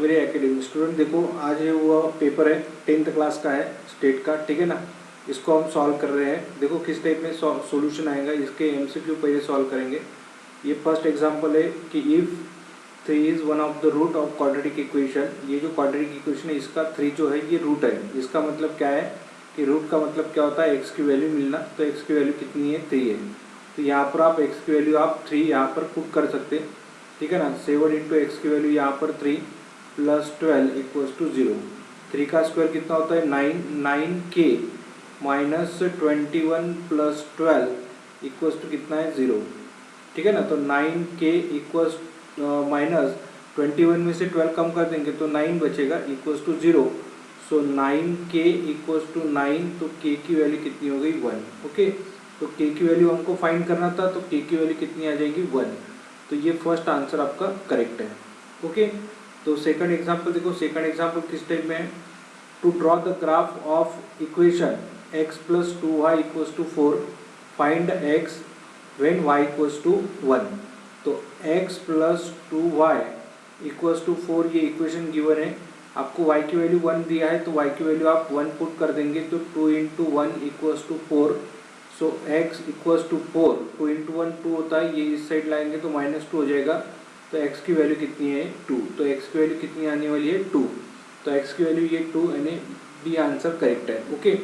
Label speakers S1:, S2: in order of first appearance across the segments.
S1: Very academic student. देखो आज ये वो पेपर है 10th क्लास का है स्टेट का, ठीक है ना। इसको हम सॉल्व कर रहे हैं। देखो किस टाइप में सॉल्यूशन आएगा, इसके एमसीक्यू पहले सॉल्व करेंगे। ये फर्स्ट एग्जांपल है कि if 3 is one of the root of quadratic equation. ये जो क्वाड्रेटिक इक्वेशन है इसका 3 जो है ये रूट है। इसका मतलब क्या है कि रूट का मतलब क्या होता है, एक्स की वैल्यू मिलना। तो एक्स की वैल्यू कितनी है, 3 है। तो यहाँ पर आप एक्स की वैल्यू आप 3 यहाँ पर पुट कर सकते हैं, ठीक है ना। 7 इंटू एक्स की वैल्यू यहाँ पर 3 प्लस 12 इक्वल्स टू 0। 3 का स्क्वायर कितना होता है 9, 9k minus 21 plus 12 equals to कितना है 0, ठीक है ना। तो 9k इक्वल्स माइनस 21 में से 12 कम कर देंगे तो 9 बचेगा equals to 0। So 9k equals to 9, तो k की वैल्यू कितनी हो गई 1। ओके, तो k की वैल्यू हमको फाइंड करना था, तो k की वैल्यू कितनी आ जाएगी 1। तो ये फर्स्ट आंसर आपका करेक्ट है। ओके, तो सेकंड एग्जांपल देखो। सेकंड एग्जांपल किस टाइप में है, to draw the graph of equation x plus 2y equals to 4, find x when y equals to 1। तो x plus 2y equals to 4 ये equation given है। आपको y की वैल्यू 1 दिया है, तो y की वैल्यू आप 1 पुट कर देंगे, तो 2 into 1 equals to 4। So x equals to 4, 2 into 1 2 होता है, ये इस साइड लाएंगे तो -2 हो जाएगा। तो x की वैल्यू कितनी है 2। तो x की वैल्यू कितनी आने वाली है 2। तो x की वैल्यू ये 2, यानी बी आंसर करेक्ट है। ओके,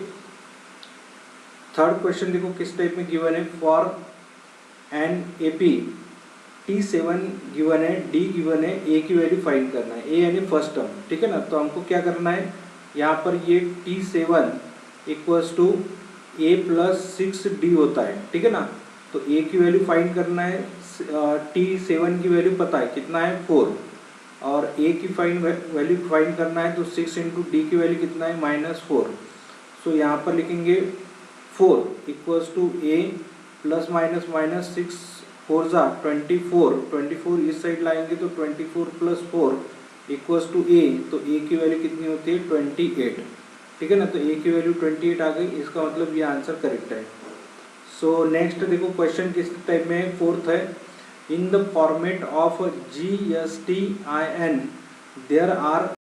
S1: थर्ड क्वेश्चन देखो किस टाइप में गिवन है। For an AP T7 given है, D गिवन है, A की वैल्यू फाइंड करना है। A यानी फर्स्ट टर्म, ठीक है ना। तो हमको क्या करना है, यहाँ पर ये T7 equals to A plus 6D होता है, ठीक है ना। तो A की वैल्यू फाइंड करना है, T7 की वैल्यू पता है कितना है 4, और A की वैल्यू फाइंड करना है, तो 6 इंटू D की वैल्यू कितना है -4। सो यहाँ पर लिखेंगे 4 equals to A plus minus minus 6 4 जा 24, 24 इस साइड लाएंगे तो 24 प्लस 4 इक्वल्स टू A। तो A की वैल्यू कितनी होती है 28, ठीक है ना। तो A की वैल्यू 28 आ गई, इसका मतलब ये आंसर करेक्ट है। सो नेक्स्ट देखो क्वेश्चन किस टाइप में है, फोर्थ है। In the format of GSTIN there are,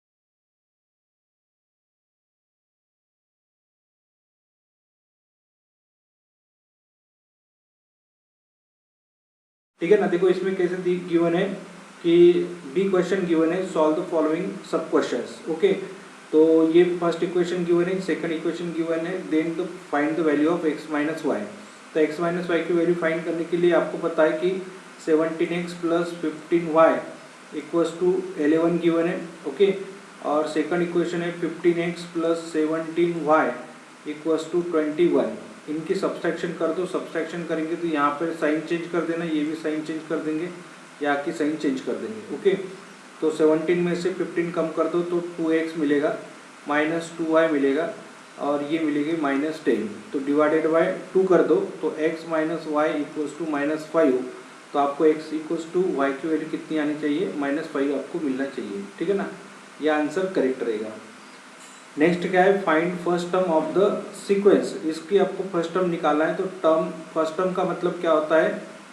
S1: ठीक है ना। देखो इसमें कैसे गिवन है कि बी क्वेश्चन गिवन है, solve the following sub questions. Okay, तो ये फर्स्ट इक्वेशन गिवन है, सेकंड इक्वेशन गिवन है, then the find the value of x minus y. तो x माइनस वाई की वैल्यू फाइंड करने के लिए आपको पता है कि 17x plus 15y equals to 11 given है। ओके, और सेकंड इक्वेशन है 15x plus 17y equals to 21। इनकी सब्सट्रैक्शन कर दो, सब्सट्रैक्शन करेंगे तो यहाँ पर साइन चेंज कर देना, ये भी साइन चेंज कर देंगे, यहाँ की साइन चेंज कर देंगे। ओके, तो 17 में से 15 कम कर दो तो 2x मिलेगा, माइनस 2y मिलेगा, और ये मिलेगी -10। तो डिवाइडेड बाय 2 कर दो, तो x minus y equals to -5। तो आपको x इक्वल्स टू वाई की वैल्यू कितनी आनी चाहिए, -5 आपको मिलना चाहिए, ठीक है ना। ये आंसर करेक्ट रहेगा। नेक्स्ट क्या है, find first term of the sequence. इसकी आपको फर्स्ट टर्म निकालना है। तो फर्स्ट टर्म का मतलब क्या होता है,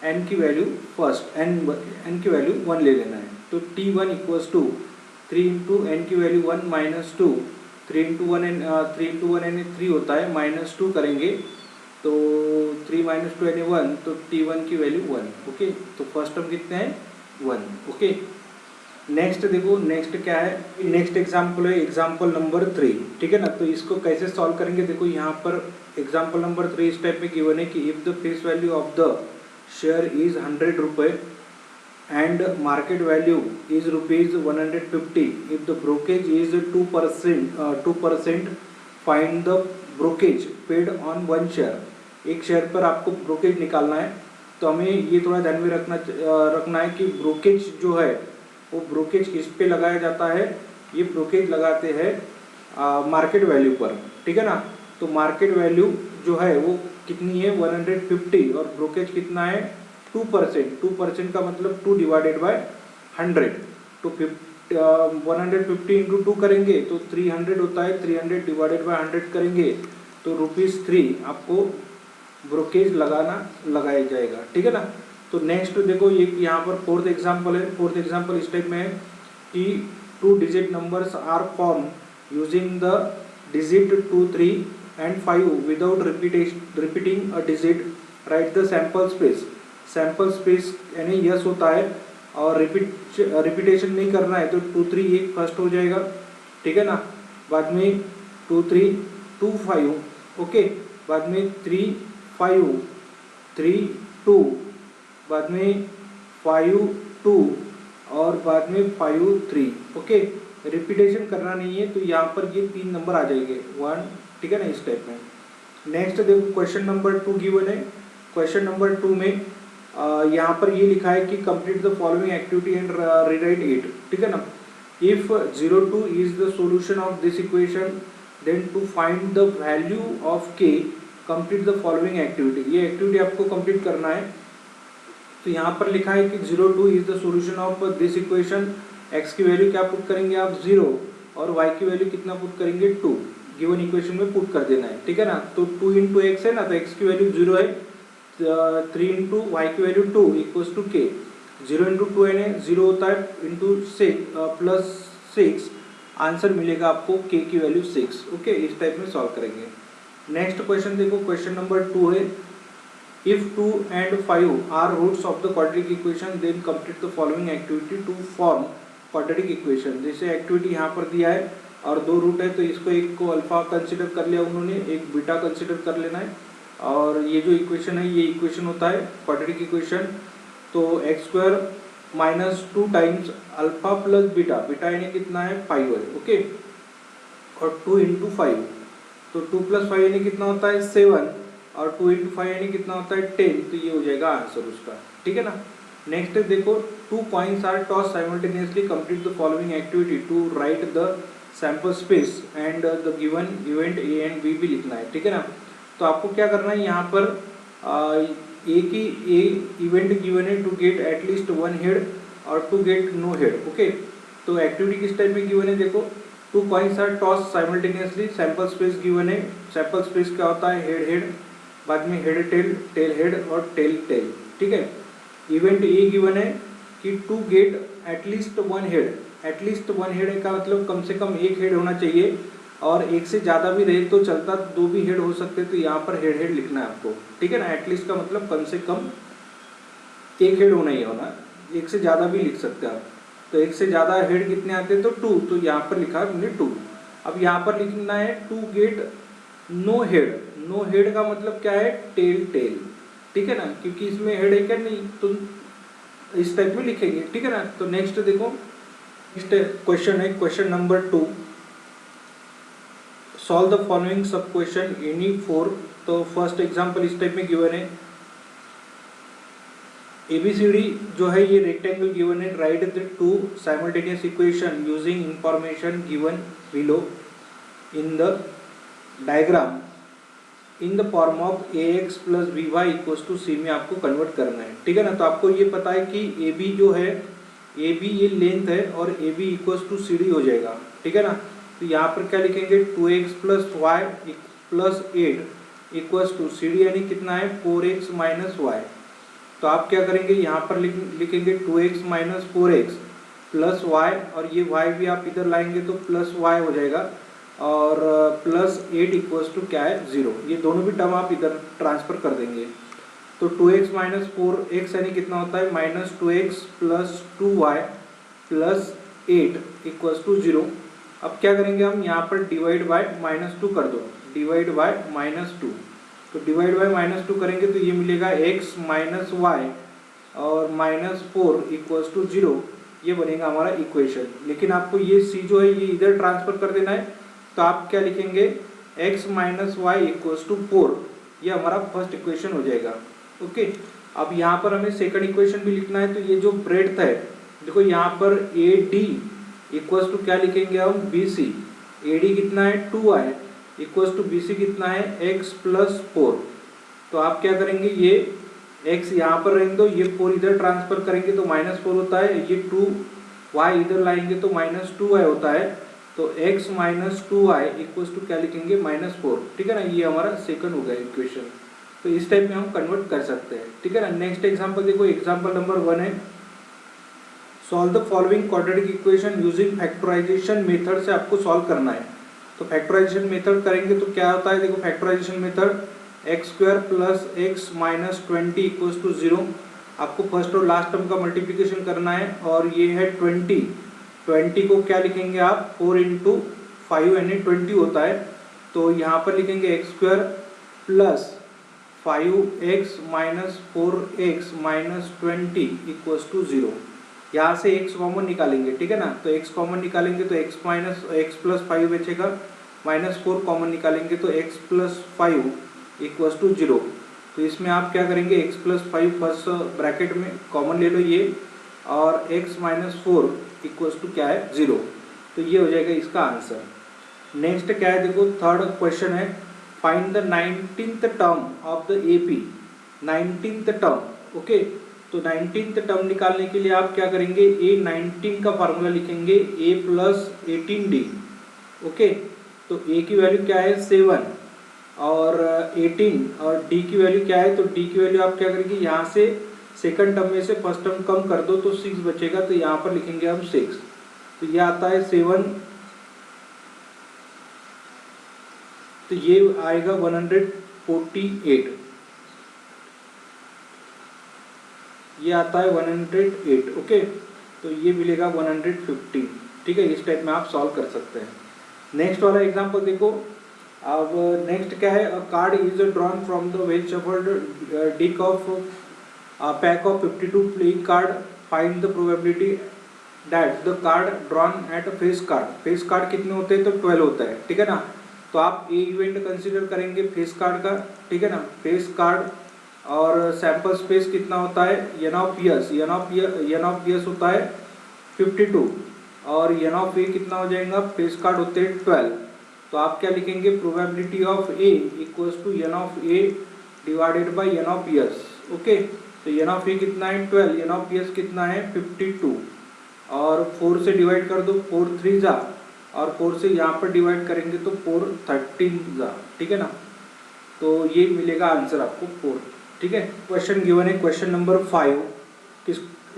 S1: n की वैल्यू फर्स्ट n की वैल्यू 1 ले लेना है। तो T1 equals to 3 into n की वैल्यू 1 माइनस 2, 3 इंटू 1 यानी 3 होता है, -2 करेंगे तो 3 माइनस 2 यानी 1, तो T1 की वैल्यू 1। ओके, तो फर्स्ट टर्म कितने हैं 1। ओके, नेक्स्ट देखो, नेक्स्ट क्या है, नेक्स्ट एग्जाम्पल है एग्जाम्पल नंबर 3, ठीक है ना। तो इसको कैसे सॉल्व करेंगे, देखो यहाँ पर एग्जाम्पल नंबर 3 इस टाइप में गिवन है कि if the face value of the share is 100 रुपये and market value is ₹150, if the brokerage is 2%, find the brokerage paid on 1 share. एक शेयर पर आपको ब्रोकेज निकालना है। तो हमें ये थोड़ा ध्यान में रखना है कि ब्रोकेज जो है वो ब्रोकेज किस पे लगाया जाता है, ये ब्रोकेज लगाते हैं मार्केट वैल्यू पर, ठीक है ना। तो मार्केट वैल्यू जो है वो कितनी है 150, और ब्रोकेज कितना है 2%। 2% का मतलब 2 डिवाइडेड बाय 100। तो 150 इंटू 2 करेंगे तो 300 होता है, 300 डिवाइडेड बाय 100 करेंगे तो ₹3 आपको ब्रोकेज लगाया जाएगा, ठीक है ना। तो नेक्स्ट देखो, ये यहाँ पर फोर्थ एग्जांपल है। फोर्थ एग्जांपल इस टाइप में है कि 2 digit numbers are formed using the digit 2, 3 and 5 without repeating a digit, write the sample space. Sample space यानी यस होता है और रिपीटेशन नहीं करना है तो 2, 3 ये फर्स्ट हो जाएगा, ठीक है ना। बाद में 2, 3, 2, 5, ओके। बाद में 3, 5, 3, 2, बाद में 5, 2 और बाद में 5, 3, ओके। रिपीटेशन करना नहीं है तो यहाँ पर ये 3 नंबर आ जाएंगे 1, ठीक है ना, इस टाइप में। नेक्स्ट देखो क्वेश्चन नंबर 2 गिवन है। क्वेश्चन नंबर 2 में यहाँ पर ये लिखा है कि complete the following activity and rewrite it, ठीक है ना। If 02 is the solution of this equation then to find the value of k complete the following activity. ये एक्टिविटी आपको कंप्लीट करना है। तो यहाँ पर लिखा है कि 02 is the solution of this equation. X की वैल्यू क्या पुट करेंगे आप 0 और वाई की वैल्यू कितना पुट करेंगे 2, गिवन इक्वेशन में पुट कर देना है, ठीक है ना। तो 2 इंटू एक्स है ना, तो एक्स की वैल्यू 0 है, 3 इंटू वाई की वैल्यू 2 इक्वल्स टू के। 0 इंटू 2 यानी 0 होता है इंटू 6 प्लस 6, आंसर मिलेगा आपको के की वैल्यू 6, ओके। इस टाइप में सॉल्व करेंगे। नेक्स्ट क्वेश्चन देखो, क्वेश्चन नंबर 2 है if 2 and 5 are roots of the quadratic equation then complete the following activity to form quadratic equation. जैसे एक्टिविटी यहाँ पर दिया है और 2 रूट है तो इसको एक को अल्फा कंसिडर कर लिया उन्होंने, एक बीटा कंसिडर कर लेना है। और ये जो इक्वेशन है ये इक्वेशन होता है क्वाड्रेटिक इक्वेशन। तो x² minus 2 times alpha plus beta, beta यानी कितना है 5 है, ओके। और 2 इंटू 5, तो 2 प्लस 5 यानी कितना होता है 7 और 2 इंटू 5 यानी कितना होता है 10, तो ये हो जाएगा आंसर उसका, ठीक है ना। नेक्स्ट देखो 2 coins are toss simultaneously complete the following activity to write the sample space and the given event A and B भी लिखना है, ठीक है ना। तो आपको क्या करना है यहाँ पर एक ही इवेंट गिवन है टू गेट एटलीस्ट 1 हेड और to get no head, okay. तो एक्टिविटी किस टाइप में गिवन है देखो, 2 coins are toss simultaneously, sample space given है। सैम्पल स्पेस क्या होता है हेड हेड, बाद में हेड टेल, टेल हेड और टेल टेल, ठीक है। इवेंट ए गिवन है कि to get at least 1 head, at least 1 head का मतलब कम से कम 1 हेड होना चाहिए और 1 से ज़्यादा भी रहे तो चलता, 2 भी हेड हो सकते, तो यहाँ पर हेड हेड लिखना है आपको, ठीक है ना। एटलीस्ट का मतलब कम से कम 1 हेड होना ही होना, 1 से ज़्यादा भी लिख सकते हैं आप। तो 1 से ज़्यादा हेड कितने आते हैं तो 2, तो यहाँ पर लिखा है मैंने 2। अब यहाँ पर लिखना है to get no head, no head का मतलब क्या है टेल टेल, ठीक है ना, क्योंकि इसमें हेड है क्या नहीं, तो इस टाइप में लिखेंगे, ठीक है ना। तो नेक्स्ट देखो, नेक्स्ट क्वेश्चन है question number 2, solve the following sub question any 4। तो फर्स्ट एग्जांपल इस टाइप में गिवन है, ABCD जो है ये रेक्टेंगल गिवन है, write the 2 simultaneous equation using information given below in the diagram in the form of ax plus by equals to c में आपको कन्वर्ट करना है, ठीक है ना। तो आपको ये पता है कि AB जो है, AB ये लेंथ है और AB इक्वल्स टू CD हो जाएगा, ठीक है ना। तो यहाँ पर क्या लिखेंगे 2x plus y plus 8 equals to CD यानी कितना है 4x माइनस वाई। तो आप क्या करेंगे यहाँ पर लिखेंगे 2x minus 4x plus Y, और ये y भी आप इधर लाएंगे तो प्लस वाई हो जाएगा, और प्लस 8 इक्वल्स टू क्या है 0। ये दोनों भी टर्म आप इधर ट्रांसफर कर देंगे। तो 2x माइनस 4x यानी कितना होता है minus 2x plus 2y plus 8 equals to 0। अब क्या करेंगे हम यहाँ पर डिवाइड बाय -2 कर दो, डिवाइड बाय -2। तो डिवाइड बाय -2 करेंगे तो ये मिलेगा x माइनस वाई और -4 इक्वल्स टू 0, ये बनेगा हमारा इक्वेशन। लेकिन आपको ये c जो है ये इधर ट्रांसफर कर देना है, तो आप क्या लिखेंगे x minus y equals to 4, ये हमारा फर्स्ट इक्वेशन हो जाएगा, ओके। अब यहाँ पर हमें सेकंड इक्वेशन भी लिखना है। तो ये जो ब्रेड्थ है देखो यहाँ पर AD इक्वल्स टू क्या लिखेंगे हम BC, AD कितना है 2y इक्वल्स टू BC कितना है x प्लस 4। तो आप क्या करेंगे ये x यहाँ पर रहेंगे तो ये 4 इधर ट्रांसफर करेंगे तो -4 होता है, ये 2y इधर लाएंगे तो -2y होता है। तो x minus 2y equals to क्या लिखेंगे -4, ठीक है ना। ये हमारा सेकंड हो गया इक्वेशन। तो इस टाइप में हम कन्वर्ट कर सकते हैं, ठीक है ना। नेक्स्ट एग्जांपल देखो, एग्जांपल नंबर 1 है solve the following quadratic equation using factorisation method से आपको सॉल्व करना है। तो फैक्टराइजेशन मेथड करेंगे तो क्या होता है, देखो factorisation method x square plus x minus 20 equals to 0। आपको फर्स्ट और लास्ट टर्म का मल्टीप्लिकेशन करना है और ये है 20 को क्या लिखेंगे आप 4 इंटू 5 यानी 20 होता है। तो यहाँ पर लिखेंगे x square plus 5x minus 4x minus 20 equals to 0। यहाँ से x कॉमन निकालेंगे, ठीक है ना। तो x कॉमन निकालेंगे तो x माइनस x प्लस 5 बचेगा, माइनस 4 कॉमन निकालेंगे तो x प्लस 5 इक्वल्स टू 0। तो इसमें आप क्या करेंगे, x प्लस 5 फर्स्ट ब्रैकेट में कॉमन ले लो ये, और x माइनस 4 इक्वल्स टू क्या है 0। तो ये हो जाएगा इसका आंसर। नेक्स्ट क्या है, देखो थर्ड क्वेश्चन है, find the 19th term of the AP। 19th term, okay. तो 19th टर्म निकालने के लिए आप क्या करेंगे, A19 का फार्मूला लिखेंगे A प्लस 18D, ओके। तो A की वैल्यू क्या है 7 और 18 और D की वैल्यू क्या है, तो D की वैल्यू आप क्या करेंगे, यहाँ से सेकंड टर्म में से फर्स्ट टर्म कम कर दो तो 6 बचेगा, तो यहाँ पर लिखेंगे हम 6। तो ये आता है 7, तो ये आएगा 148, ये आता है 108, ओके। तो ये मिलेगा 150, ठीक है। इस टाइप में आप सॉल्व कर सकते हैं। नेक्स्ट वाला एग्जांपल देखो। अब नेक्स्ट क्या है, अ card is drawn from the well shuffled Dick of pack of 52 playing card, find the probability that the card drawn at face card. Face card कितने होते हैं, तो 12 होता है, ठीक है ना। तो आप ए इवेंट कंसीडर करेंगे फेस कार्ड का, ठीक है ना। फेस कार्ड और सैंपल स्पेस कितना होता है, एन ऑफ यस होता है 52 और एन ऑफ ए कितना हो जाएगा, फेस कार्ड होते हैं 12। तो आप क्या लिखेंगे, probability of A equals to n of A divided by n of S, okay. तो एन ऑफ ए कितना है 12, एन ऑफ यस कितना है 52 और 4 से डिवाइड कर दो, 4 3 जा और 4 से यहाँ पर डिवाइड करेंगे तो 4 13 जा, ठीक है ना। तो ये मिलेगा आंसर आपको 4, ठीक है। क्वेश्चन गिवन है क्वेश्चन नंबर 5।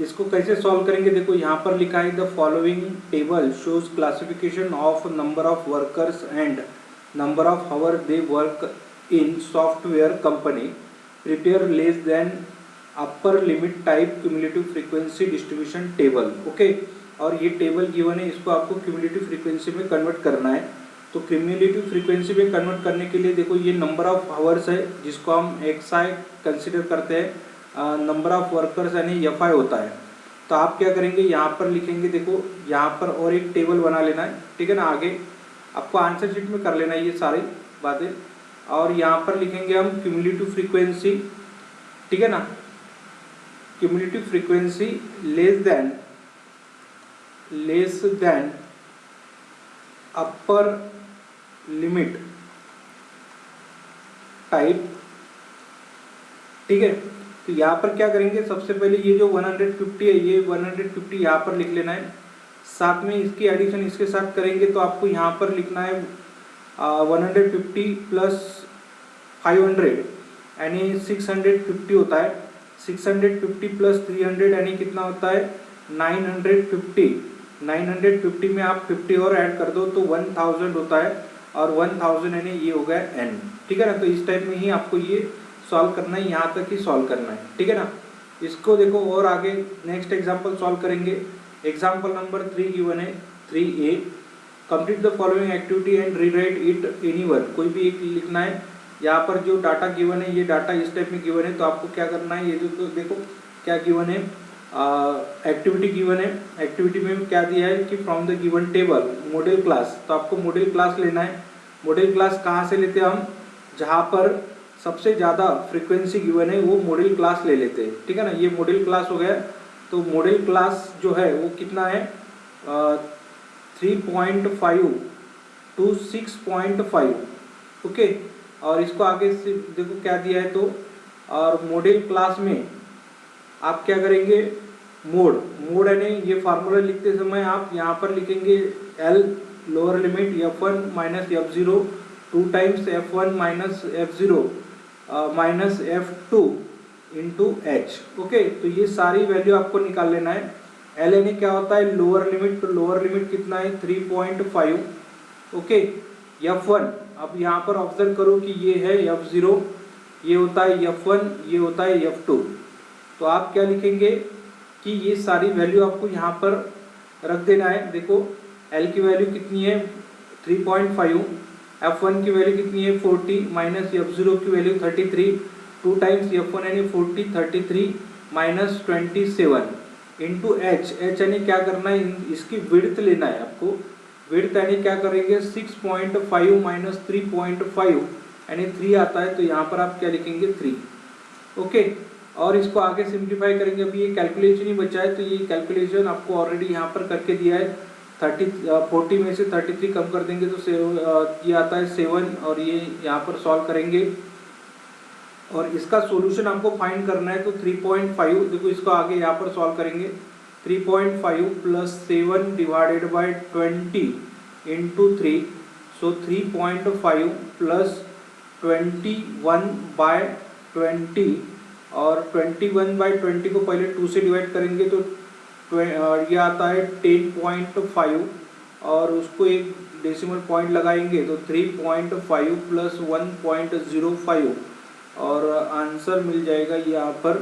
S1: इसको कैसे सॉल्व करेंगे, देखो यहाँ पर लिखा है the following table shows classification of number of workers and number of hour they work in software company, prepare less than upper limit type cumulative frequency distribution table, okay. और ये टेबल गिवन है, इसको आपको cumulative frequency में convert करना है। तो cumulative frequency में कन्वर्ट करने के लिए देखो ये नंबर ऑफ आवर्स है जिसको हम XI कंसिडर करते हैं, नंबर ऑफ वर्कर्स यानी FI होता है। तो आप क्या करेंगे, यहाँ पर लिखेंगे, देखो यहाँ पर और एक टेबल बना लेना है, ठीक है ना। आगे आपको आंसर शीट में कर लेना है ये सारी बातें, और यहाँ पर लिखेंगे हम क्यूमुलेटिव फ्रीक्वेंसी, ठीक है ना। Cumulative frequency less than upper limit type, ठीक है। तो यहाँ पर क्या करेंगे, सबसे पहले ये जो 150 है ये 150 यहाँ पर लिख लेना है, साथ में इसकी एडिशन इसके साथ करेंगे तो आपको यहाँ पर लिखना है 150 प्लस 500 यानी 650 होता है। 650 प्लस 300 यानी कितना होता है 950। 950 में आप 50 और ऐड कर दो तो 1000 होता है, और 1000 यानी ये हो गया n, ठीक है ना। तो इस टाइप में ही आपको ये सॉल्व करना है, यहाँ तक ही सॉल्व करना है, ठीक है ना। इसको देखो और आगे नेक्स्ट एग्जांपल सॉल्व करेंगे। एग्जांपल नंबर 3 गिवन है 3A, complete the following activity and rewrite it anyone. कोई भी एक लिखना है। यहाँ पर जो डाटा गिवन है ये डाटा इस टाइप में गिवन है, तो आपको क्या करना है, ये जो देखो क्या गिवन है, एक्टिविटी गिवन है। एक्टिविटी में क्या दिया है कि from the given table model class, तो आपको मॉडल क्लास लेना है। मॉडल क्लास कहाँ से लेते हैं हम, जहाँ पर सबसे ज़्यादा फ्रीक्वेंसी गिवन है वो मॉडल क्लास ले लेते हैं, ठीक है ना। ये मॉडल क्लास हो गया। तो मॉडल क्लास जो है वो कितना है 3.5 to 6.5, ओके। और इसको आगे से देखो क्या दिया है, तो और मॉडल क्लास में आप क्या करेंगे, मोड यानी ये फार्मूला लिखते समय आप यहाँ पर लिखेंगे L lower limit F1 minus F0 2 times F1 minus F0 minus F2 into H, okay. तो ये सारी वैल्यू आपको निकाल लेना है। एल यानी क्या होता है लोअर लिमिट, तो लोअर लिमिट कितना है 3.5, ओके। F1 अब यहाँ पर ऑब्जर्व करो कि ये है F0, ये होता है F1, ये होता है F2। तो आप क्या लिखेंगे कि ये सारी वैल्यू आपको यहाँ पर रख देना है। देखो L की वैल्यू कितनी है 3.5, F1 की वैल्यू कितनी है 40 माइनस F0 की वैल्यू 33, 2 टाइम्स F1 यानी 40, 33 माइनस 27 इंटू एच। एच यानी क्या करना है, इसकी विड्थ लेना है आपको। विड्थ यानी क्या करेंगे 6.5 माइनस 3.5 यानी 3 आता है, तो यहाँ पर आप क्या लिखेंगे 3, ओके। और इसको आगे सिंप्लीफाई करेंगे। अभी ये कैलकुलेशन ही बचा है, तो ये कैलकुलेशन आपको ऑलरेडी यहाँ पर करके दिया है। 40 में से 33 कम कर देंगे तो ये आता है 7, और ये यहाँ पर सॉल्व करेंगे और इसका सॉल्यूशन आपको फाइंड करना है। तो 3.5 देखो, इसको आगे यहाँ पर सॉल्व करेंगे। 3.5 plus 7 divided by 20 into 3, so 3.5 plus 21/20, और 21/20 को पहले 2 से डिवाइड करेंगे तो ये आता है 10.5, और उसको एक डेसिमल पॉइंट लगाएंगे तो 3.5 प्लस 1.05, और आंसर मिल जाएगा यहाँ पर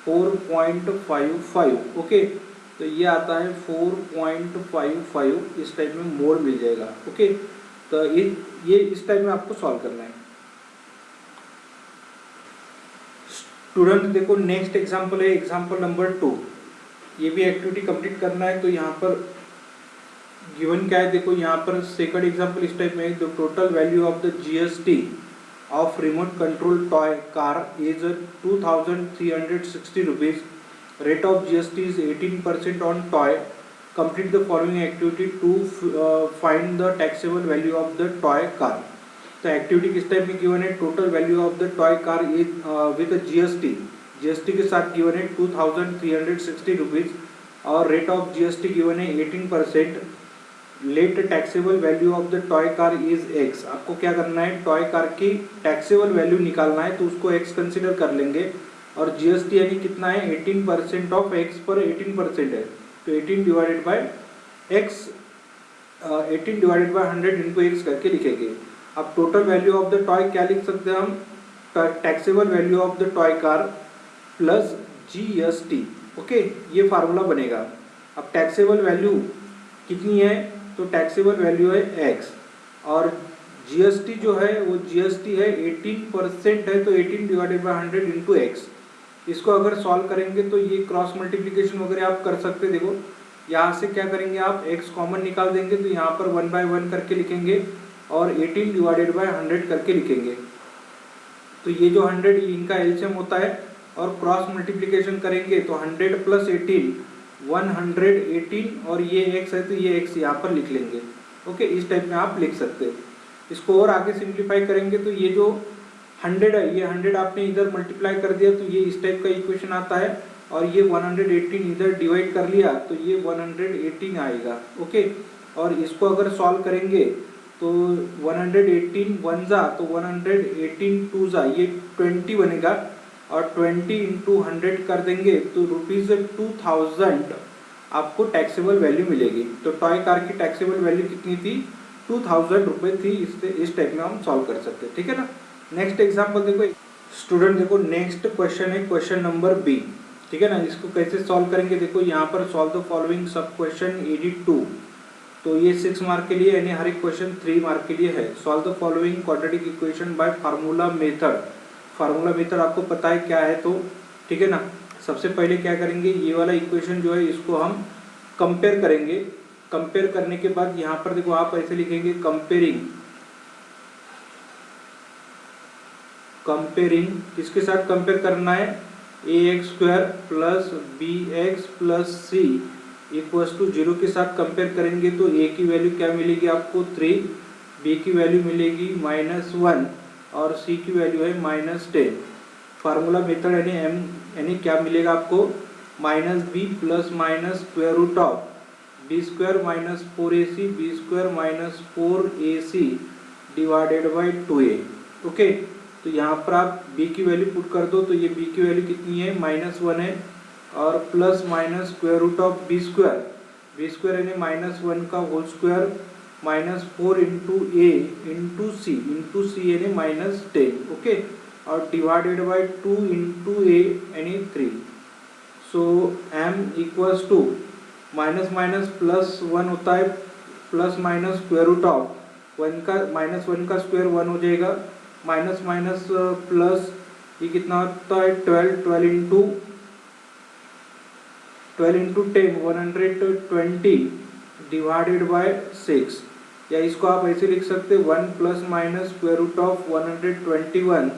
S1: 4.55, ओके। तो ये आता है 4.55, इस टाइप में मोड मिल जाएगा, ओके। तो ये इस टाइप में आपको सॉल्व करना है। स्टूडेंट देखो नेक्स्ट एग्जांपल है एग्जांपल नंबर 2। ये भी एक्टिविटी कंप्लीट करना है। तो यहाँ पर गिवन क्या है, देखो यहाँ पर सेकंड एग्जांपल इस टाइप में है। The total value of the GST of remote control toy car is 2,360 rupees. Rate of GST is 18% on toy. Complete the following activity to find the taxable value of the toy car. तो activity किस type में given है, total value of the toy car is with GST के साथ given है 2,360 rupees, और rate of GST given है 18%। Let taxable value of the toy car is x. आपको क्या करना है, टॉय कार की टैक्सेबल वैल्यू निकालना है, तो उसको एक्स कंसिडर कर लेंगे। और जीएसटी यानी कितना है 18% ऑफ एक्स पर 18% है, तो 18 divided by x, 18 divided by 100 into x करके लिखेंगे। अब total value of the toy क्या लिख सकते हैं हम, taxable value of the toy car plus GST, okay, ये फार्मूला बनेगा। अब टैक्सेबल वैल्यू कितनी है, तो टैक्सेबल वैल्यू है x, और जीएसटी जो है वो जीएसटी है 18% है, तो 18 डिवाइडेड बाय 100 इंटू एक्स। इसको अगर सॉल्व करेंगे तो ये क्रॉस मल्टीप्लिकेशन वगैरह आप कर सकते। देखो यहाँ से क्या करेंगे आप, x कॉमन निकाल देंगे, तो यहाँ पर 1 बाय 1 करके लिखेंगे और 18 डिवाइडेड बाय 100 करके लिखेंगे। तो ये जो 100 इनका एलसीएम होता है, और क्रॉस मल्टीप्लिकेशन करेंगे तो 100 प्लस 18 118, और ये x है तो ये x यहाँ पर लिख लेंगे, ओके। इस टाइप में आप लिख सकते हैं। इसको और आगे सिंप्लीफाई करेंगे तो ये जो 100 है, ये 100 आपने इधर मल्टीप्लाई कर दिया तो ये इस टाइप का इक्वेशन आता है, और ये 118 इधर डिवाइड कर लिया तो ये 118 आएगा, ओके। और इसको अगर सॉल्व करेंगे तो 118 1 जा तो 118 2 जा, ये 20 बनेगा, और 20 इंटू 100 कर देंगे तो ₹2000 आपको टैक्सेबल वैल्यू मिलेगी। तो टॉय कार की टैक्सेबल वैल्यू कितनी थी, 2000 रुपये थी। इस टाइप में हम सॉल्व कर सकते हैं, ठीक है ना। नेक्स्ट एग्जांपल देखो स्टूडेंट, देखो नेक्स्ट क्वेश्चन है क्वेश्चन नंबर बी, ठीक है ना। इसको कैसे सॉल्व करेंगे, देखो यहाँ पर solve the following sub question ED2। तो ये 6 मार्क के लिए, यानी हर एक क्वेश्चन 3 मार्क के लिए है। Solve the following quadratic equation by formula method. Formula method आपको पता है क्या है, तो ठीक है ना। सबसे पहले क्या करेंगे, ये वाला इक्वेशन जो है इसको हम कंपेयर करेंगे। कंपेयर करने के बाद यहाँ पर देखो आप ऐसे लिखेंगे, कंपेयरिंग किसके साथ कंपेयर करना है, ax² plus bx plus c equals to 0 के साथ कंपेयर करेंगे। तो a की वैल्यू क्या मिलेगी आपको 3, b की वैल्यू मिलेगी -1, और c की वैल्यू है -10। फार्मूला मेथड यानी क्या मिलेगा आपको, -b plus minus square root of b² minus 4ac b² minus 4ac divided by 2a, okay. तो यहाँ पर आप b की वैल्यू पुट कर दो, तो ये b की वैल्यू कितनी है -1 है, और plus minus square root of b square यानी -1 का होल स्क्वायर -4 इंटू सी यानी -10, ओके, और डिवाइडेड बाय 2 इंटू ए यानी 3। So m equals to minus minus plus 1 होता है, plus minus square root of 1 का -1 का स्क्वायर 1 हो जाएगा, माइनस माइनस प्लस ये कितना होता है 12 इंटू 10 120 डिवाइडेड बाय 6, या इसको आप ऐसे लिख सकते 1 plus minus square root of 121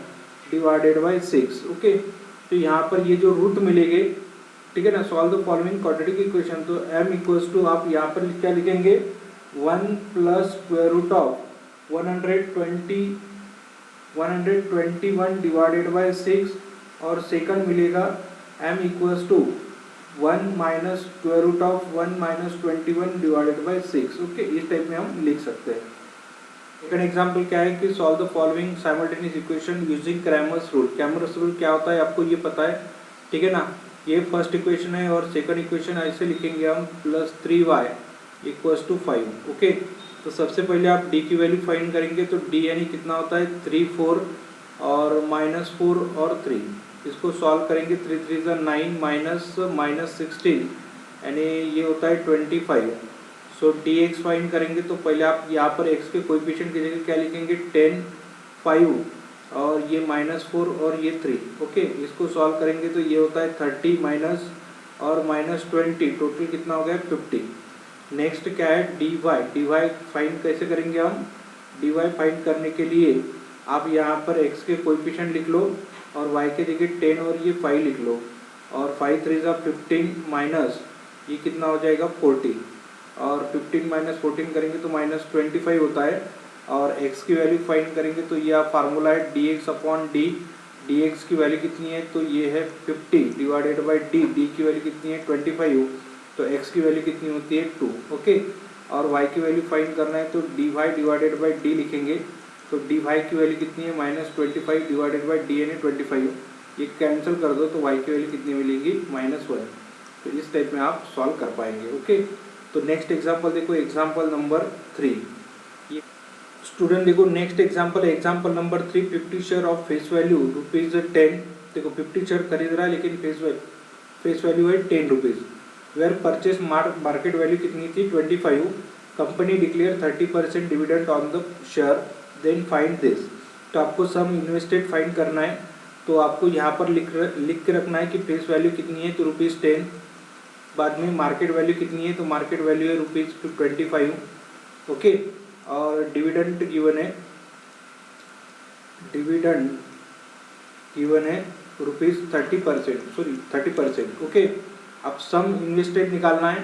S1: divided by 6, okay. तो यहाँ पर ये जो रूट मिलेंगे, ठीक है ना, solve the following quadratic equation. तो m इक्वल्स टू आप यहाँ पर क्या लिखेंगे 1 plus square root of 121 divided by 6, और सेकंड मिलेगा m equals to 1 minus square root of 1 minus 21 divided by 6, okay. इस टाइप में हम लिख सकते हैं। सेकंड एग्जांपल क्या है कि solve the following simultaneous equation using Cramer's rule. Cramer's rule क्या होता है आपको ये पता है, ठीक है ना। ये फर्स्ट इक्वेशन है और सेकंड इक्वेशन ऐसे लिखेंगे हम plus 3y equals to 5, okay. तो सबसे पहले आप d की वैल्यू फाइंड करेंगे, तो d यानी कितना होता है 3 4 और -4 और 3, इसको सॉल्व करेंगे 3 3 9 माइनस 16 यानी ये होता है 25। सो dx फाइंड करेंगे, तो पहले आप यहाँ पर x के कोएफिशिएंट की जगह क्या लिखेंगे 10 5 और ये -4 और ये 3, ओके। इसको सॉल्व करेंगे तो ये होता है 30 माइनस और -20, टोटल कितना हो गया 50। नेक्स्ट क्या है dy फाइंड कैसे करेंगे हम, dy फाइंड करने के लिए आप यहाँ पर x के कोएफिशिएंट लिख लो और y के जगह 10 और ये 5 लिख लो, और 5 3 15 माइनस ये कितना हो जाएगा 40, और 15 माइनस 14 करेंगे तो -25 होता है, और x की वैल्यू फाइंड करेंगे तो ये आप फार्मूला है dx अपॉन d, dx की वैल्यू कितनी है तो ये है 50 डिवाइडेड बाई d की वैल्यू कितनी है 25, तो x की वैल्यू कितनी होती है 2, ओके। और y की वैल्यू फाइंड करना है तो dy डिवाइडेड बाई d लिखेंगे, तो dy की वैल्यू कितनी है -25 डिवाइडेड बाई d यानी 25, ये कैंसिल कर दो तो y की वैल्यू कितनी मिलेगी -1। तो इस टाइप में आप सॉल्व कर पाएंगे, ओके। तो नेक्स्ट एग्जाम्पल देखो, एग्जाम्पल नंबर 3। स्टूडेंट देखो नेक्स्ट एग्जाम्पल है example number 3। 50 share of face value ₹10। देखो 50 शेयर खरीद रहा है लेकिन फेस वैल्यू है 10 rupees. Where purchase market value कितनी थी 25। Company declare 30% dividend on the share, then find this. तो आपको सम इन्वेस्टेड फाइंड करना है, तो आपको यहाँ पर लिख के रखना है कि फेस वैल्यू कितनी है तो ₹10, बाद में मार्केट वैल्यू कितनी है तो मार्केट वैल्यू है ₹25, ओके। और डिविडेंड गिवन है ₹30%, ओके। अब सम इन्वेस्टेड निकालना है,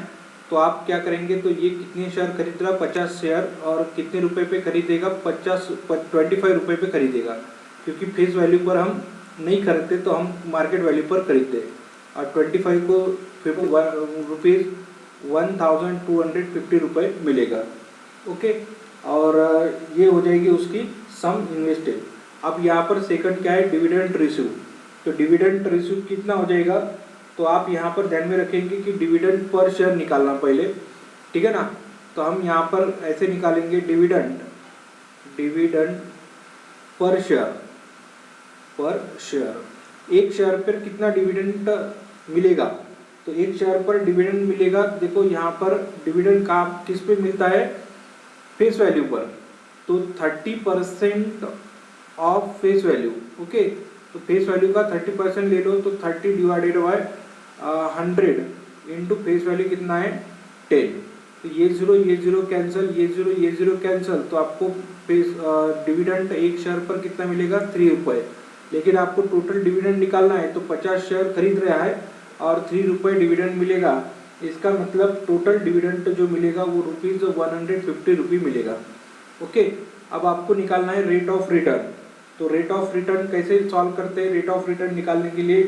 S1: तो आप क्या करेंगे तो ये कितने शेयर खरीद रहा 50 शेयर, और कितने रुपए पे खरीदेगा 25 रुपये पे खरीदेगा, क्योंकि फेस वैल्यू पर हम नहीं खरीदते तो हम मार्केट वैल्यू पर खरीदते हैं, और 25 को ₹1250 मिलेगा, ओके। और ये हो जाएगी उसकी सम इन्वेस्टेड। अब यहाँ पर सेकंड क्या है डिविडेंड रिसीव। तो डिविडेंड रिसीव कितना हो जाएगा, तो आप यहाँ पर ध्यान में रखेंगे कि डिविडेंड पर शेयर निकालना पहले, ठीक है ना। तो हम यहाँ पर ऐसे निकालेंगे डिविडेंड पर शेयर। एक शेयर पर कितना डिविडेंड मिलेगा, तो एक शेयर पर डिविडेंड मिलेगा। देखो यहाँ पर डिविडेंड का किस पे मिलता है फेस वैल्यू पर, तो 30% ऑफ फेस वैल्यू, ओके। तो फेस वैल्यू का 30% ले लो, तो 30 divided by 100 into face value कितना है 10। तो ये जीरो कैंसिल, ये जीरो कैंसिल, तो आपको फेस डिविडेंड एक शेयर पर कितना मिलेगा 3 रुपये। लेकिन आपको टोटल डिविडेंड निकालना है, तो 50 शेयर खरीद रहा है और 3 रुपये डिविडेंड मिलेगा। इसका मतलब टोटल डिविडेंड जो मिलेगा वो ₹150 मिलेगा, ओके। अब आपको निकालना है रेट ऑफ रिटर्न। तो रेट ऑफ रिटर्न कैसे सॉल्व करते हैं, रेट ऑफ रिटर्न निकालने के लिए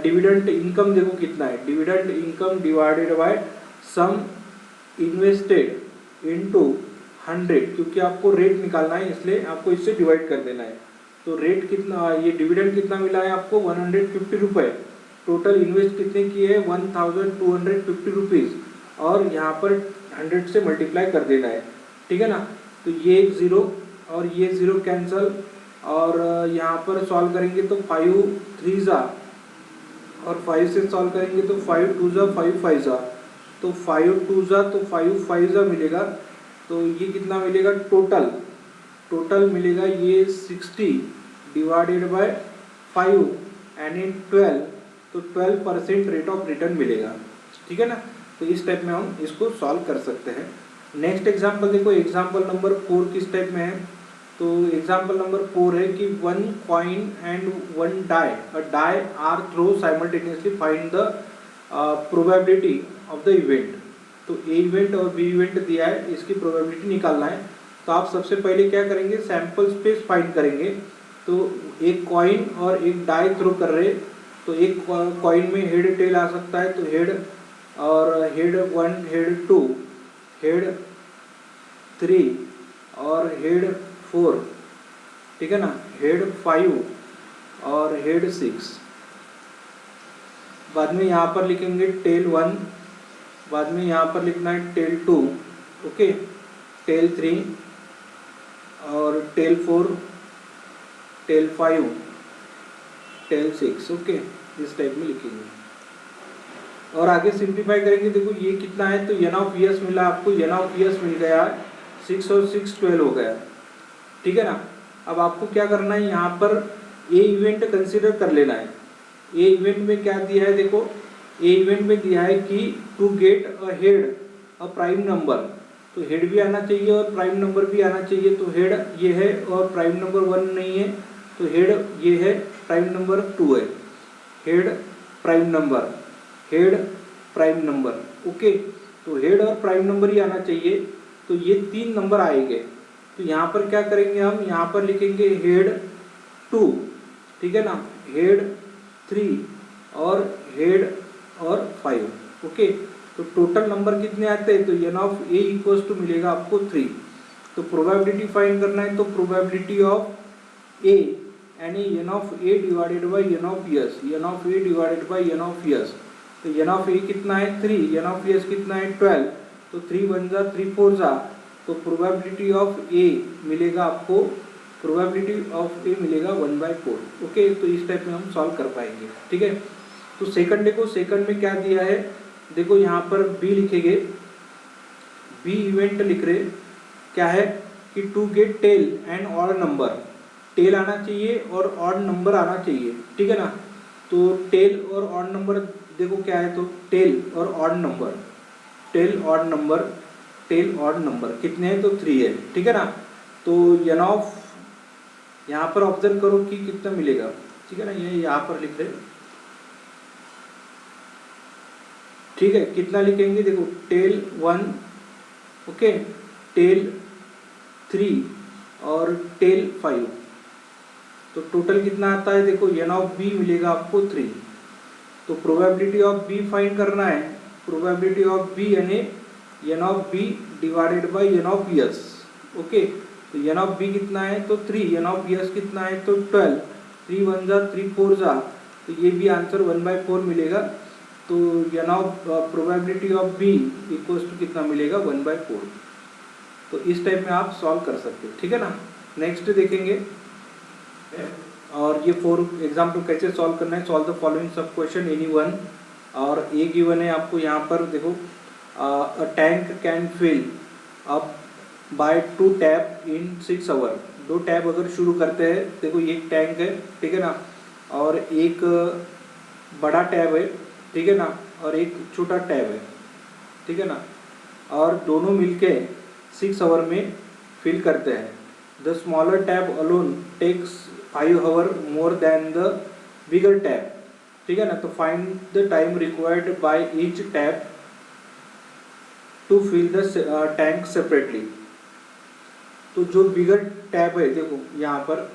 S1: डिविडेंड इनकम देखो कितना है, dividend income divided by sum invested into 100, क्योंकि आपको रेट निकालना है इसलिए आपको इससे डिवाइड कर देना है। तो रेट कितना, ये डिविडेंड कितना मिला है आपको ₹150, टोटल इन्वेस्ट कितने की है 1250 रुपीज़, और यहाँ पर 100 से मल्टीप्लाई कर देना है, ठीक है ना। तो ये 0 और ये 0 कैंसल, और यहाँ पर सॉल्व करेंगे तो 5 3 ज़ा, और 5 से सॉल्व करेंगे तो 5 2 ज़ा 5 5 ज़ा, तो 5 2 ज़ा तो 5 5 ज़ा मिलेगा। तो ये कितना मिलेगा टोटल मिलेगा ये 60 डिवाइडेड बाय 5 एंड इन 12, तो 12% रेट ऑफ रिटर्न मिलेगा, ठीक है ना। तो इस टाइप में हम इसको सॉल्व कर सकते हैं। नेक्स्ट एग्जांपल देखो, एग्जांपल नंबर 4 किस टाइप में है। तो एग्जांपल नंबर 4 है कि 1 coin and 1 die are throw simultaneously, find the probability of the event. तो ए इवेंट और बी इवेंट दिया है, इसकी प्रोबेबिलिटी निकालना है। तो आप सबसे पहले क्या करेंगे, सैंपल स्पेस फाइंड करेंगे। तो एक कॉइन और एक डाई थ्रो कर रहे, तो एक कॉइन में हेड टेल आ सकता है, तो हेड, और हेड 1 हेड 2 हेड 3 और हेड 4, ठीक है ना, हेड 5 और हेड 6। बाद में यहाँ पर लिखेंगे टेल 1, बाद में यहाँ पर लिखना है टेल 2, ओके, टेल 3 और टेल 4, टेल 5, टेल 6, ओके, इस टाइप में लिखेंगे। और आगे सिंप्लीफाई करेंगे। देखो ये कितना है, तो एन ऑफ ईयर्स मिला आपको, एन ऑफ ईयर्स मिल गया 6 और 6 12 हो गया, ठीक है ना। अब आपको क्या करना है, यहाँ पर ए इवेंट कंसीडर कर लेना है। ए इवेंट में क्या दिया है, देखो ए इवेंट में दिया है कि to get a head a prime number, तो हेड भी आना चाहिए और प्राइम नंबर भी आना चाहिए। तो हेड ये है और प्राइम नंबर 1 नहीं है, तो हेड ये है, प्राइम नंबर 2 है, head prime number, head prime number, okay. तो हेड और प्राइम नंबर ही आना चाहिए, तो ये 3 नंबर आएंगे। तो यहाँ पर क्या करेंगे हम, यहाँ पर लिखेंगे हेड 2, ठीक है ना, हेड 3 और हेड और 5, ओके। तो टोटल नंबर कितने आते हैं, तो n of A equals to मिलेगा आपको 3। तो प्रोबेबिलिटी फाइंड करना है, तो प्रोबेबिलिटी ऑफ ए यानी n of A divided by n of S, n of A divided by n of S. तो एन ऑफ ए कितना है 3, एन ऑफ यस कितना है 12, तो 3 1 जा 3 4 जा, तो प्रोबेबिलिटी ऑफ ए मिलेगा आपको, प्रोबेबिलिटी ऑफ ए मिलेगा 1/4, ओके। तो इस टाइप में हम सॉल्व कर पाएंगे, ठीक है। तो सेकंड देखो, सेकंड में क्या दिया है, देखो यहाँ पर बी लिखेंगे, बी इवेंट लिख रहे क्या है कि to get tail and odd number, tail आना चाहिए और ऑड नंबर आना चाहिए, ठीक है ना। तो टेल और ऑड नंबर देखो क्या है, तो टेल और odd number, tail odd number, tail odd number कितने हैं, तो 3 है, ठीक है ना। तो एन ऑफ, यहाँ पर ऑब्जर्व करो कि कितना मिलेगा, ठीक है ना, ये यहाँ पर लिख रहे, ठीक है। कितना लिखेंगे, देखो टेल 1, ओके, टेल 3 और टेल 5, तो टोटल कितना आता है, देखो एन ऑफ बी मिलेगा आपको 3। तो प्रोबेबिलिटी ऑफ बी फाइंड करना है, प्रोबेबिलिटी ऑफ बी यानी n of B divided by n of S, okay. तो एन ऑफ बी कितना है, तो 3, एन ऑफ यस कितना है, तो 12, 3 1 जा 3 4 जा, तो ये भी आंसर 1/4 मिलेगा। तो n of probability of B equals to कितना मिलेगा 1/4। तो इस टाइप में आप सॉल्व कर सकते हो, ठीक है ना। नेक्स्ट देखेंगे, और ये 4 एग्जाम्पल कैसे सॉल्व करना है, solve the following sub question any one. और ए गिवन है आपको यहाँ पर, देखो a tank can fill up by 2 tap in 6 hour. 2 tap अगर शुरू करते हैं, देखो ये एक टैंक है, ठीक है ना, और एक बड़ा टैब है, ठीक है ना, और एक छोटा टैब है, ठीक है ना, और दोनों मिलके 6 आवर में फिल करते हैं। The smaller tab alone takes 5 hour more than the bigger tab, ठीक है ना। तो find the time required by each tab to fill the tank separately. तो जो बिगर टैब है, देखो यहाँ पर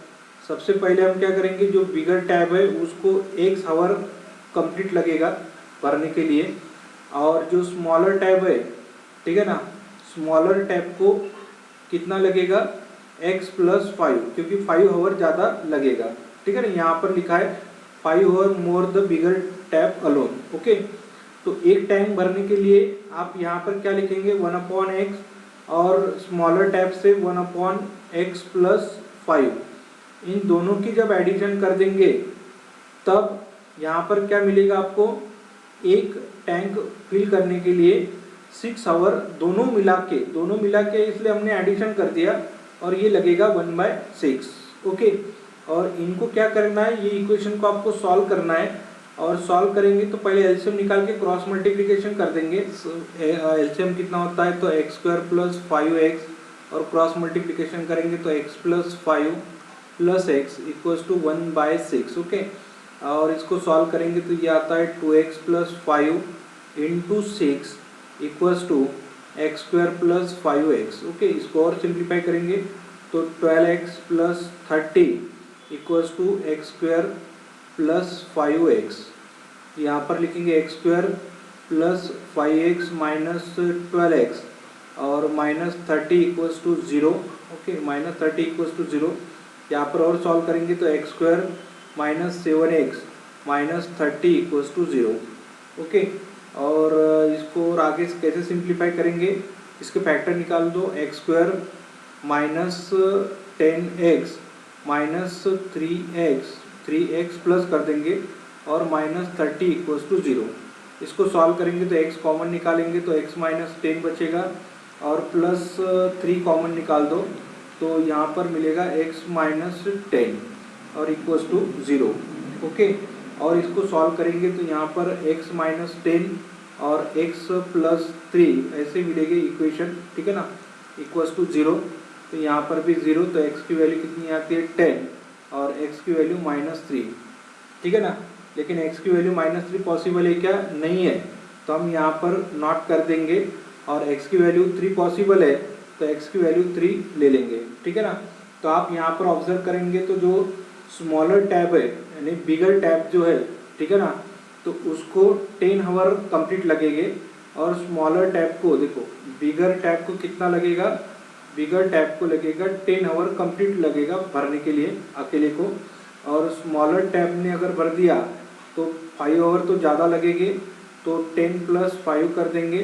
S1: सबसे पहले हम क्या करेंगे, जो बिगर टैब है उसको 1 आवर कंप्लीट लगेगा भरने के लिए, और जो स्मॉलर टैब है, ठीक है ना, स्मॉलर टैब को कितना लगेगा x + 5, क्योंकि 5 आवर ज़्यादा लगेगा, ठीक है ना। यहाँ पर लिखा है 5 hour more the bigger tap alone. Okay, तो एक टैंक भरने के लिए आप यहाँ पर क्या लिखेंगे 1/x और स्मॉलर टैप से 1/x प्लस 5। इन दोनों की जब एडिशन कर देंगे तब यहाँ पर क्या मिलेगा आपको, एक टैंक फिल करने के लिए 6 आवर दोनों मिला के इसलिए हमने एडिशन कर दिया और ये लगेगा 1/6। ओके, और इनको क्या करना है, ये इक्वेशन को आपको सॉल्व करना है और सॉल्व करेंगे तो पहले एलसीएम निकाल के क्रॉस मल्टीप्लिकेशन कर देंगे। एलसीएम कितना होता है तो x² प्लस 5x और क्रॉस मल्टीप्लिकेशन करेंगे तो x plus 5 plus x equals to 1/6। Okay, और इसको सॉल्व करेंगे तो ये आता है 2x plus 5 into 6 equals to x² plus 5x। Okay, इसको और सिंप्लीफाई करेंगे तो 12x plus 30 equals to x² plus 5x। यहाँ पर लिखेंगे x² plus 5x minus 12x और minus 30 equals to 0। Okay, minus 30 equals to 0। यहाँ पर और सॉल्व करेंगे तो x² minus 7x minus 30 equals to 0। Okay, और इसको और आगे कैसे सिंप्लीफाई करेंगे, इसके फैक्टर निकाल दो। x² minus 10x minus 3x plus कर देंगे और माइनस 30 इक्वल्स टू 0। इसको सॉल्व करेंगे तो x कॉमन निकालेंगे तो x माइनस 10 बचेगा और प्लस 3 कॉमन निकाल दो तो यहाँ पर मिलेगा x माइनस 10 और इक्वल्स टू 0। ओके, और इसको सॉल्व करेंगे तो यहाँ पर x माइनस 10 और x प्लस 3 ऐसे मिलेगी इक्वेशन, ठीक है ना, इक्वल्स टू 0। तो यहाँ पर भी 0, तो x की वैल्यू कितनी आती है 10 और x की वैल्यू माइनस 3, ठीक है ना। लेकिन x की वैल्यू माइनस 3 पॉसिबल है क्या, नहीं है, तो हम यहाँ पर नॉट कर देंगे और x की वैल्यू 3 पॉसिबल है तो x की वैल्यू 3 ले लेंगे, ठीक है ना। तो आप यहाँ पर ऑब्जर्व करेंगे तो जो स्मॉलर टैब है यानी बिगर टैब जो है, ठीक है ना, तो उसको 10 आवर कंप्लीट लगेंगे और स्मॉलर टैब को देखो, बिगर टैब को कितना लगेगा, बिगर टैब को लगेगा 10 आवर कंप्लीट लगेगा भरने के लिए अकेले को, और स्मॉलर टैब ने अगर भर दिया तो 5 आवर तो ज़्यादा लगेंगे, तो 10 प्लस 5 कर देंगे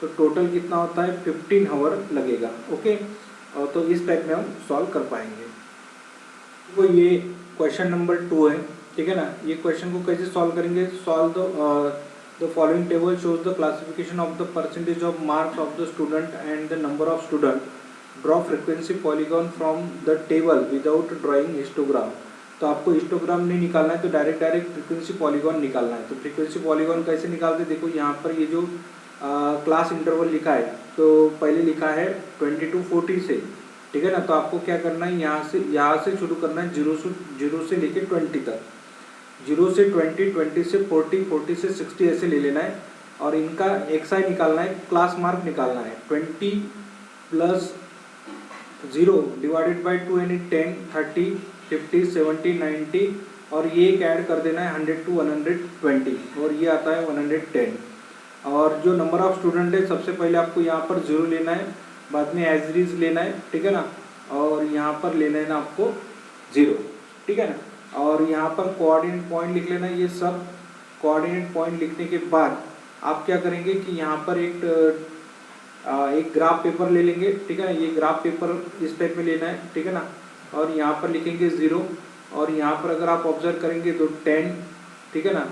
S1: तो टोटल कितना होता है 15 आवर लगेगा। ओके, और तो इस टाइप में हम सॉल्व कर पाएंगे। तो ये क्वेश्चन नंबर 2 है, ठीक है ना। ये क्वेश्चन को कैसे सॉल्व करेंगे, solve the following table shows the classification of the percentage of marks of the student and the number of student, draw frequency polygon from the table without drawing histogram. तो आपको histogram नहीं निकालना है, तो direct frequency polygon निकालना है। तो frequency polygon कैसे निकालते, देखो यहाँ पर ये जो क्लास इंटरवल लिखा है, तो पहले लिखा है 20 to 40 से, ठीक है ना। तो आपको क्या करना है, यहाँ से शुरू करना है 0 से लेके 20 तक, 0 से 20, 20 से 40, 40 से 60 ऐसे ले लेना है और इनका XI निकालना है, क्लास मार्क निकालना है। 20 प्लस 0 डिवाइडेड बाई 2 यानी 10, 30, 50, 70, 90 और ये एक ऐड कर देना है 100 to 120 और ये आता है 110। और जो नंबर ऑफ स्टूडेंट है, सबसे पहले आपको यहाँ पर 0 लेना है, बाद में एज इज लेना है, ठीक है ना, और यहाँ पर लेना है ना आपको 0, ठीक है ना। और यहाँ पर कोऑर्डिनेट पॉइंट लिख लेना है। ये सब कोऑर्डिनेट पॉइंट लिखने के बाद आप क्या करेंगे कि यहाँ पर एक ग्राफ पेपर ले लेंगे, ठीक है ना। ये ग्राफ पेपर इस टाइप में लेना है, ठीक है ना, और यहाँ पर लिखेंगे 0 और यहाँ पर अगर आप ऑब्जर्व करेंगे तो 10, ठीक है ना,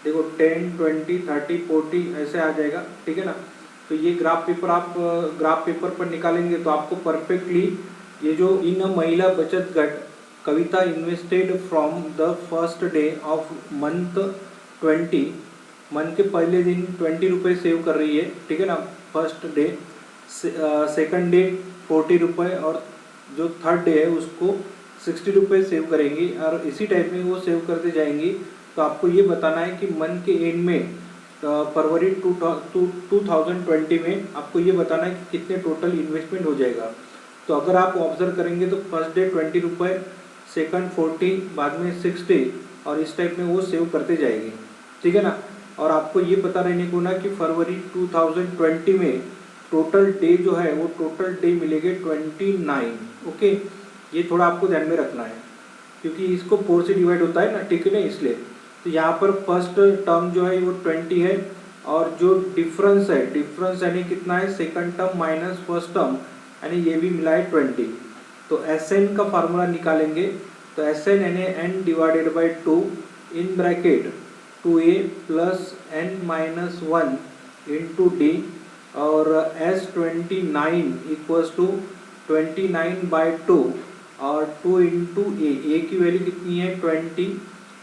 S1: देखो 10, 20, 30, 40 ऐसे आ जाएगा, ठीक है ना। तो ये ग्राफ पेपर आप ग्राफ पेपर पर निकालेंगे तो आपको परफेक्टली ये जो इन महिला बचत गट Kavita invested from the first day of month 20, month के पहले दिन 20 रुपये सेव कर रही है, ठीक है ना, फर्स्ट डे, सेकंड डे 40 रुपये और जो थर्ड डे है उसको 60 रुपये सेव करेंगी और इसी टाइप में वो सेव करते जाएंगी। तो आपको ये बताना है कि मंथ के एंड में फरवरी 2020 में आपको ये बताना है कि कितने टोटल इन्वेस्टमेंट हो जाएगा। तो अगर आप ऑब्जर्व करेंगे तो फर्स्ट डे 20 रुपये, सेकंड 40, बाद में 60 और इस टाइप में वो सेव करते जाएगी, ठीक है ना। और आपको ये पता रहने को ना कि फरवरी 2020 में टोटल डे जो है वो टोटल डे मिलेंगे 29। ओके, ये थोड़ा आपको ध्यान में रखना है क्योंकि इसको 4 से डिवाइड होता है ना, ठीक है ना, इसलिए। तो यहाँ पर फर्स्ट टर्म जो है वो 20 है, और जो डिफरेंस है, डिफरेंस यानी कितना है, second term minus first term, यानी ये भी मिला है 20। तो एस एन का फार्मूला निकालेंगे। तो एस एन यानी n divided by 2 in bracket 2a plus n minus 1 into d, और S29 इक्वल्स टू 29/2 और 2 इंटू ए की वैल्यू कितनी है 20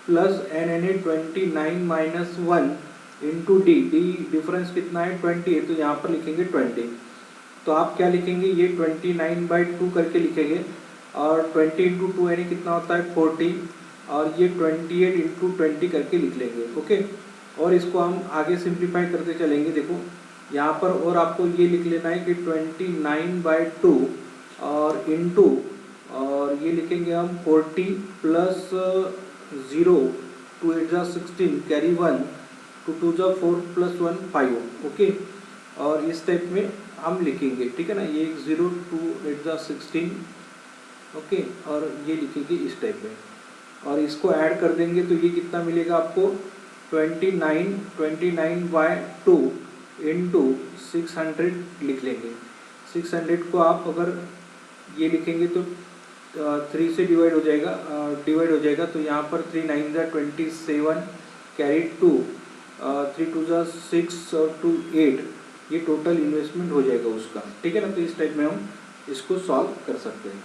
S1: प्लस एन यानी 29 माइनस 1 इंटू डी डिफरेंस कितना है 20 है, तो यहाँ पर लिखेंगे 20। तो आप क्या लिखेंगे, ये 29/2 करके लिखेंगे, और 20 इंटू 2 यानी कितना होता है 40, और ये 28 इंटू 20 करके लिख लेंगे। ओके, और इसको हम आगे सिंप्लीफाई करते चलेंगे। देखो यहाँ पर और आपको ये लिख लेना है कि 29/2 और इंटू, और ये लिखेंगे हम 40 प्लस 0, 2 8 जा 16 कैरी 1, 2 2 जा 4 प्लस 1 5। ओके, और इस टाइप में हम लिखेंगे, ठीक है ना, ये 0 2 8 जा 16। ओके, और ये लिखेंगे इस टाइप में, और इसको ऐड कर देंगे तो ये कितना मिलेगा आपको 29/2 इंटू 600 लिख लेंगे। 600 को आप अगर ये लिखेंगे तो 3 से डिवाइड हो जाएगा, तो यहाँ पर 3 9 जा 27 कैरी 2, 3 2 जा 6 और 2 8, ये टोटल इन्वेस्टमेंट हो जाएगा उसका, ठीक है ना। तो इस टाइप में हम इसको सॉल्व कर सकते हैं।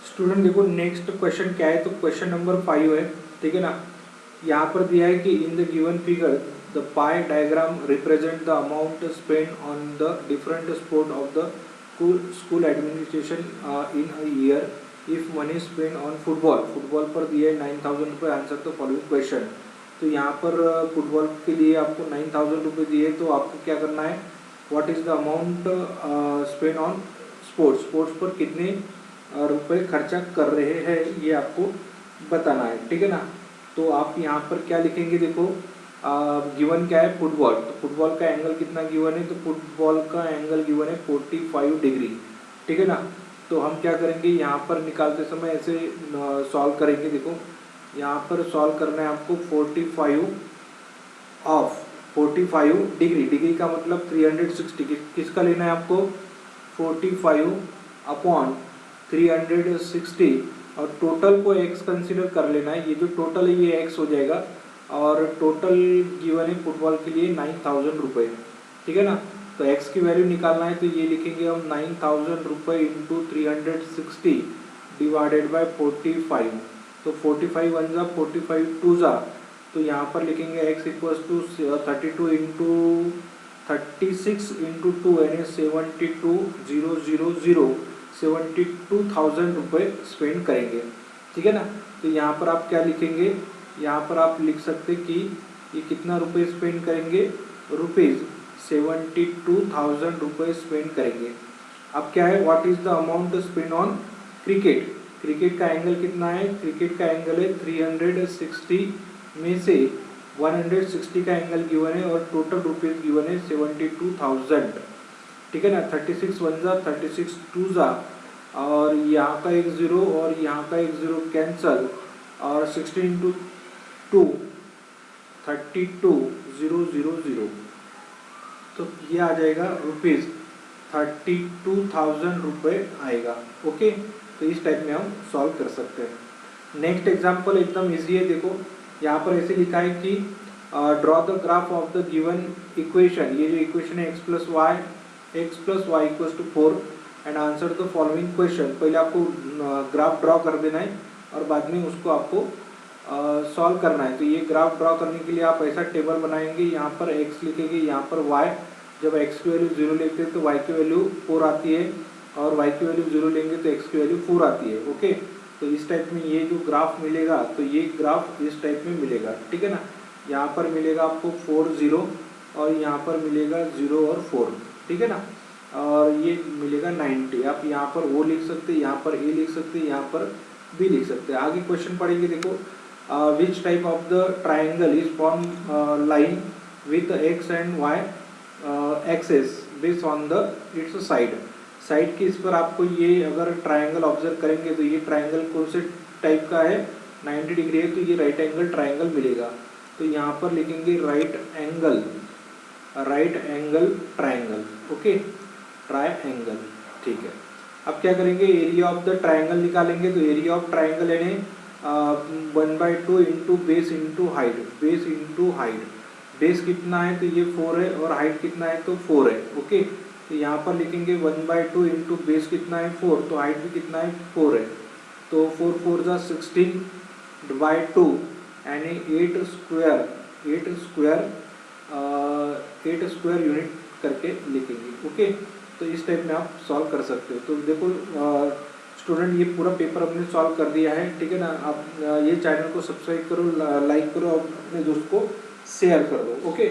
S1: स्टूडेंट देखो नेक्स्ट क्वेश्चन क्या है, तो क्वेश्चन नंबर 5 है, ठीक है ना। यहाँ पर दिया है कि in the given figure the pi diagram represent the amount spend on the different sport of the school administration in a year if money spend on football पर दिया है 9,000 रुपये, आंसर द फॉलोइंग क्वेश्चन। तो यहाँ पर football के लिए आपको 9,000 रुपये दिए, तो आपको क्या करना है, what is the amount spend on sports पर कितने रुपए खर्चा कर रहे हैं, ये आपको बताना है, ठीक है ना। तो आप यहाँ पर क्या लिखेंगे, देखो गिवन क्या है फुटबॉल, तो फुटबॉल का एंगल कितना गिवन है, तो फुटबॉल का एंगल गिवन है 45 डिग्री, ठीक है ना। तो हम क्या करेंगे, यहाँ पर निकालते समय ऐसे सॉल्व करेंगे। देखो यहाँ पर सॉल्व करना है आपको 45 ऑफ 45 डिग्री का मतलब 360, किसका लेना है आपको 45 अपॉन 360, और टोटल को x कंसीडर कर लेना है। ये जो टोटल है ये x हो जाएगा, और टोटल गिवन है फुटबॉल के लिए 9,000 रुपये, ठीक है ना। तो x की वैल्यू निकालना है, तो ये लिखेंगे हम 9,000 रुपये इंटू 360 डिवाइडेड बाय 45। तो 45 1 जा 45 2 जा, तो यहाँ पर लिखेंगे x equals to 32 into 36 into 2 यानी 72,000 72,000 रुपये स्पेंड करेंगे, ठीक है ना। तो यहाँ पर आप क्या लिखेंगे, यहाँ पर आप लिख सकते कि ये कितना रुपये स्पेंड करेंगे, रुपीज़ 72,000 रुपये स्पेंड करेंगे। अब क्या है, what is the amount spend on cricket का एंगल कितना है, क्रिकेट का एंगल है 360 में से 160 का एंगल गिवन है, और टोटल रुपीज़ गिवन है 72,000, ठीक है ना। 36 1 जा 36 2 जा, और यहाँ का एक 0 और यहाँ का एक 0 कैंसल, और 16 इंटू 2 32,000, तो ये आ जाएगा रुपीज़ 32,000 रुपये आएगा। ओके, तो इस टाइप में हम सॉल्व कर सकते हैं। नेक्स्ट एग्जाम्पल एकदम इजी है। देखो यहाँ पर ऐसे लिखा है कि draw the graph of the given equation, ये जो इक्वेशन है x plus y equals to 4 and answer the following question. पहले आपको ग्राफ ड्रॉ कर देना है, और बाद में उसको आपको सॉल्व करना है। तो ये ग्राफ ड्रॉ करने के लिए आप ऐसा टेबल बनाएंगे, यहाँ पर x लिखेंगे, यहाँ पर y, जब x की वैल्यू 0 लेते हैं तो y की वैल्यू 4 आती है, और y की वैल्यू 0 लेंगे तो x की वैल्यू 4 आती है। ओके, तो इस टाइप में ये जो ग्राफ मिलेगा, तो ये ग्राफ इस टाइप में मिलेगा, ठीक है ना। यहाँ पर मिलेगा आपको 4 0, और यहाँ पर मिलेगा 0 और 4, ठीक है ना, और ये मिलेगा 90। आप यहाँ पर वो लिख सकते हैं, यहाँ पर ए लिख सकते हैं, यहाँ पर बी लिख सकते हैं। आगे क्वेश्चन पढ़ेंगे। देखो which type of the triangle is form line with x and y axes based on the its side की इस पर आपको ये अगर ट्राइंगल ऑब्जर्व करेंगे तो ये ट्राइंगल कौन से टाइप का है, 90 डिग्री है, तो ये राइट एंगल ट्राइंगल मिलेगा। तो यहाँ पर लिखेंगे right angle triangle, okay, triangle, ठीक है। अब क्या करेंगे, एरिया ऑफ द ट्राइंगल निकालेंगे। तो एरिया ऑफ ट्राइंगल यानी 1/2 into base into height. Base कितना है, तो ये 4 है, और हाइट कितना है, तो 4 है, ओके। तो यहाँ पर लिखेंगे 1/2 इंटू बेस कितना है, 4, तो हाइट भी कितना है, 4 है। तो 4 4 जा 16/2 यानी 8 स्क्वायर यूनिट करके लिखेंगे, ओके। तो इस टाइप में आप सॉल्व कर सकते हो। तो देखो स्टूडेंट, ये पूरा पेपर हमने सॉल्व कर दिया है, ठीक है ना। आप ये चैनल को सब्सक्राइब करो, लाइक करो और अपने दोस्त को शेयर कर दो, ओके।